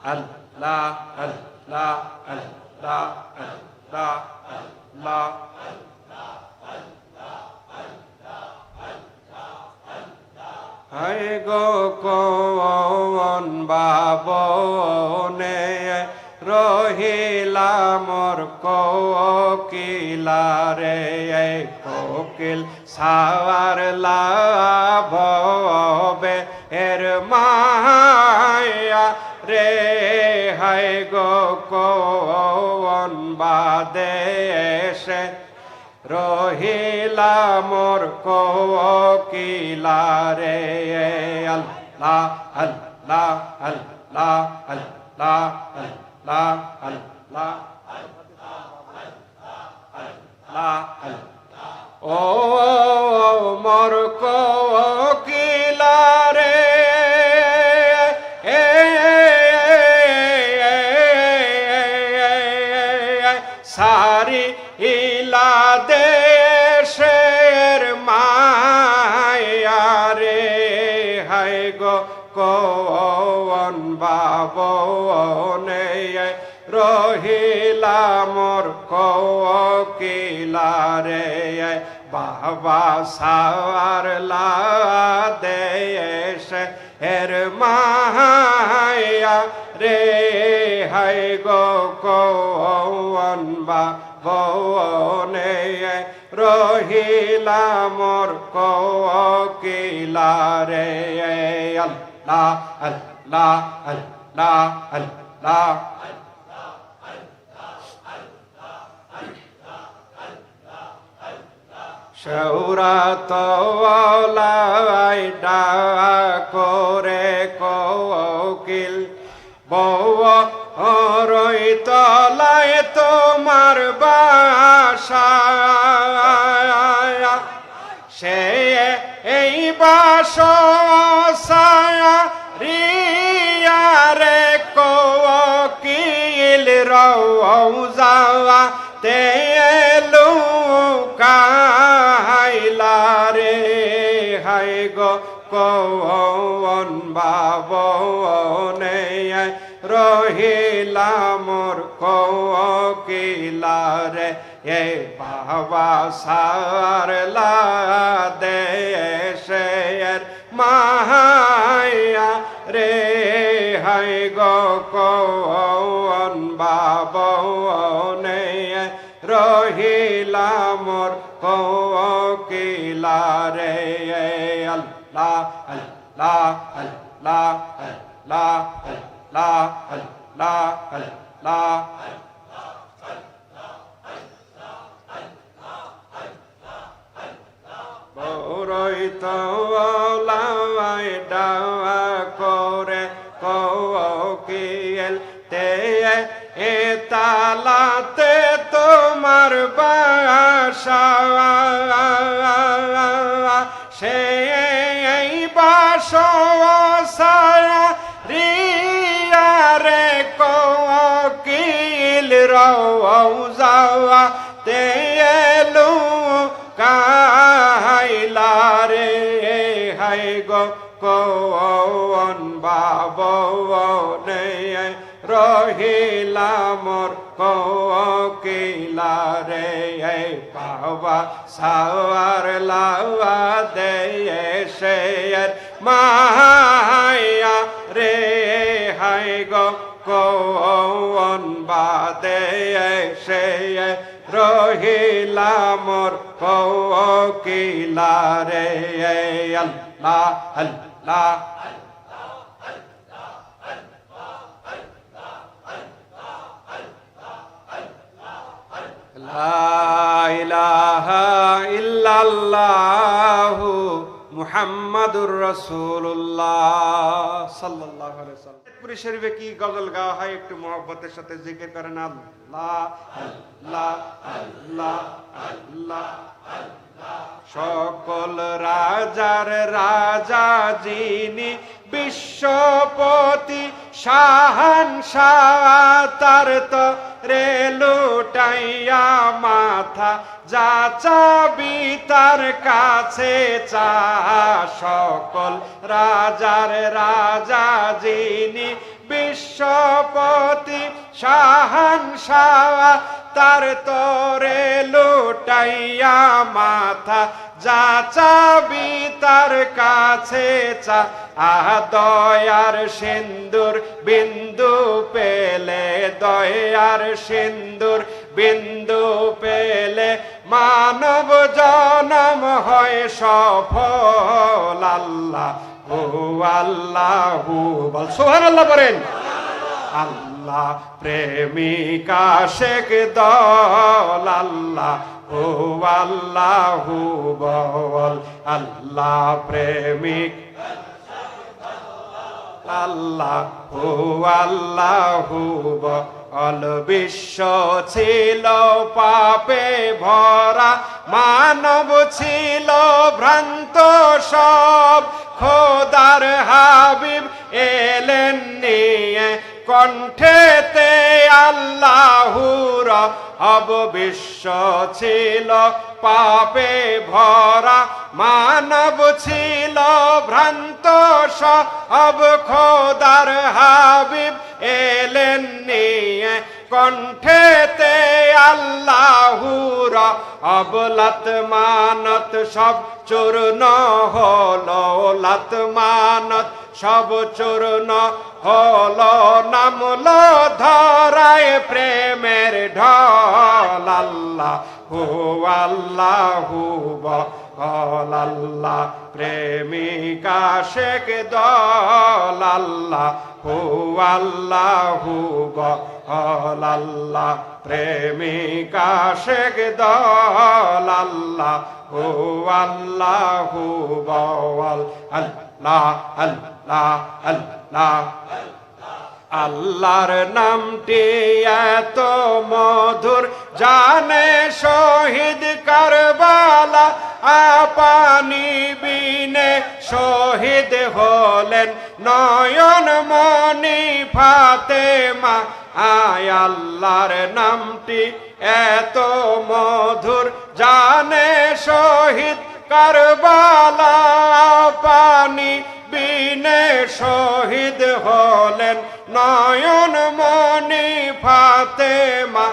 আল্লাহ আল্লাহ আল্লাহ আল্লাহ আল্লাহ হায় গো কোন বাবনে রহিলা মোর কোকিলারে কোকিল সাওয়ার লাভবে এর মায়া রে হায় গো কোন বাদেশে রহিলা মোর কোকিলারে আল্লাহ আল্লাহ আল্লাহ আল্লাহ আল্লাহ আল্লাহ ও মোর কোকিলারে সারি ইলা দেশের মায়া রে হায় গো কোন বাবনে রহিলা মোর কোকিলারে বাবা সাওয়ার লা দেশে এর মায়া রে হায় গো কোন বাবনে রহিলা মোর কোকিলারে আল্লাহ আল্লাহ আল্লাহ আল্লাহ সৌরাত করে কোকিল বৌ রই তলায় তোমার বাসা সে এই বাসা রিয়া রে কোকিল রওজা তেলু কাইলা রে হায় গো কোন বাবনে রহিলা মোর কোকিলারে এ বাবা সারলা দেশের মায়া রে হায় গো কোন বাবনে রহিলা মোর কোকিলারে আল্লাহ আল্লাহ আল্লাহ আল্লাহ আল্লাহ আল্লাহ আল্লাহ বড়ই তোলায় ডাওয়া করে কোকিল তে এ তালাতে তোমার বাসা সে বাসা রিয়া রে কোকিল রওজা তেলু কাইলা রে হায় গো কোন বাবনে রহিলা মোর কোকিলারে বাবা সাওয়ার লাওয়া দেশের মায়া রে হায় গো কোন বাদেশে রহিলা মোর কোকিলারে আল্লাহ আল্লাহ লা ইলাহা ইল্লাল্লাহু মুহাম্মাদুর রাসূলুল্লাহ সাল্লাল্লাহু আলাইহি ওয়াসাল্লাম। পুরী শরীফে কি গজল গাওয়া হয় একটু মহব্বতের সাথে জিকির করেন আল্লাহ আল্লাহ আল্লাহ আল্লাহ। সকল রাজার রাজা যিনি বিশ্বপতি শাহানশাহ তার তো রে লুটাইয়া মাথা যা চাবি তার কাছে চা। সকল রাজার রাজা যিনি বিশ্বপতি শাহানশাহ তার তরে লুটাইয়া মাথা যা চাবি তার কাছে চা দয়ার সিন্দুর বিন্দু পেলে দয়ার সিন্দুর বিন্দু পেলে মানব জনম হয় সফল আল্লাহ ও আল্লাহ বল সুবহানাল্লাহ বলেন আল্লাহ প্রেমিক আশিক দল আল্লাহ ও আল্লাহ বল আল্লাহ প্রেমিক আল্লাহ ও আল্লাহ বল বিশ্ব ছিল পাপে ভরা মানব ছিল ভ্রান্ত সব খোদার হাবিব এলেন নিয়ে কণ্ঠেতে আল্লাহুর রব বিশ্ব ছিল পাপে ভরা মানব ছিল ভ্রান্ত সব খোদার হাবিব এলেন নিয়ে কণ্ঠেতে আল্লাহুর অবলাত মানত সব চূর্ণ হলো লাত মানত সব চূর্ণ হলো নামলো ধরায় প্রেমের ঢল আল্লাহ হু আল্লাহ বল আল্লাহ প্রেমিক আশিক দল আল্লাহ হু আল্লাহ বল আল্লাহ প্রেমিক আশিক দল আল্লাহ হু আল্লাহ বল আল্লাহ আল্লাহ আল্লাহ আল্লাহর নামটি এত মধুর জানে শহীদ কারবালা পানি বিনে শহীদ হলেন নয়ন মনি ফাতেমা আয় আল্লাহর নামটি এত মধুর জানে শহীদ কারবালা পানি বিনে শহীদ হলেন নয়ন মনি ফাতেমা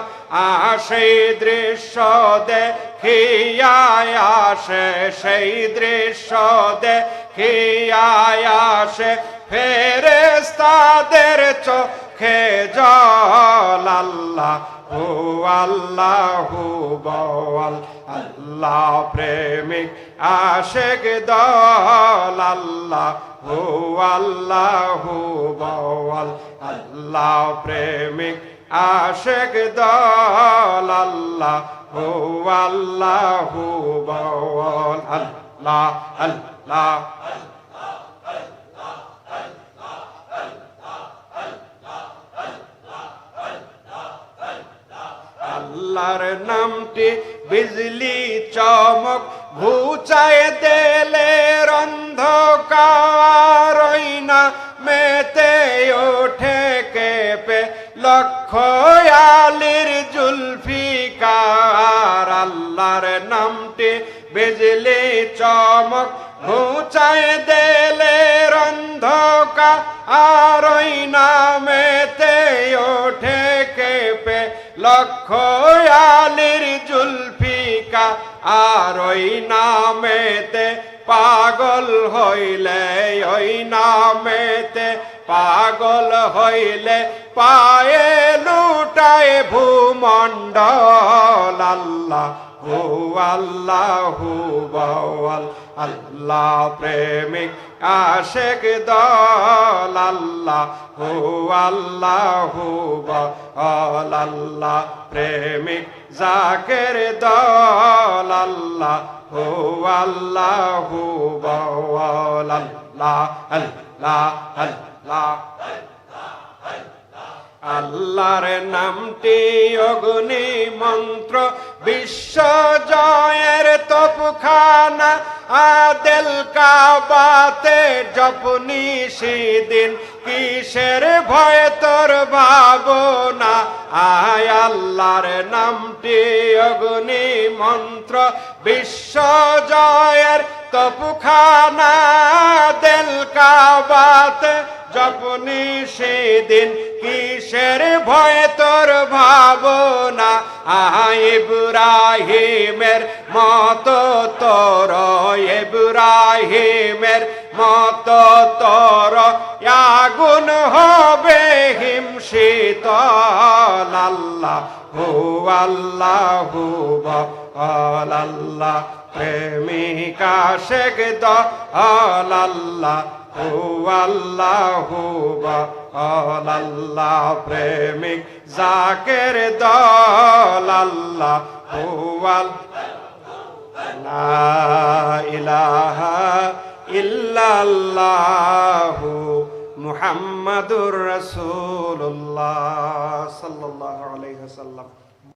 সেই দৃশ্য দেখিয়া আসে সেই দৃশ্য দেখিয়া আসে ফেরেশতাদের চোখে জল আল্লাহ ও আল্লাহ বল আল্লাহ প্রেমিক আশিক দল আল্লাহ ও আল্লাহ বল আল্লাহ প্রেমিক আশিক দল আল্লাহ ও আল্লাহ বল আল্লাহ আল্লাহ আল্লাহর নামটি বিজলি চমক ঘুচায় দেলে অন্ধকার না মেতে ওঠে কেঁপে লক্ষ আলীর জুলফিকার আল্লাহর নামটি বিজলি চমক ঘুচায় দেলে অন্ধকার না মেতে ওঠে কেঁপে লক্ষ আলীর জুলফিকা আর ওই নামেতে পাগল হইলে ওই নামেতে পাগল হইলে পায়ে লুটায় ভূমণ্ডল আল্লাহ হু আল্লাহ বল আল্লাহ প্রেমিক আশিক দল আল্লাহ হু আল্লাহ বল আল্লাহ প্রেমিক জাকের দল আল্লাহ হু আল্লাহ বল আল্লাহ আল্লাহ আল্লাহ আল্লাহর নামটি অগ্নি মন্ত্র বিশ্ব জয়ের তোপখানা আদেল কাবাতে জপনি সেদিন কিসের ভয় তোর ভাবনা আয় আল্লাহর নামটি অগ্নি মন্ত্র বিশ্ব জয়ের তোপখানা আদেল কাবাতে জপনি সেদিন কিসের ভয় তোর ভাবনা ইব্রাহিমের মতো তোর ইব্রাহিমের মতো তোর আগুন হবে হিমশীতল আল্লাহ আল্লাহ প্রেমিকা শেখ আল্লাহ আল্লাহ প্রেমিক জাকের দল আল্লাহ লা ইলাহা ইল্লাল্লাহু মুহাম্মাদুর রাসূলুল্লাহ সাল্লাল্লাহু আলাইহি ওয়াসাল্লাম।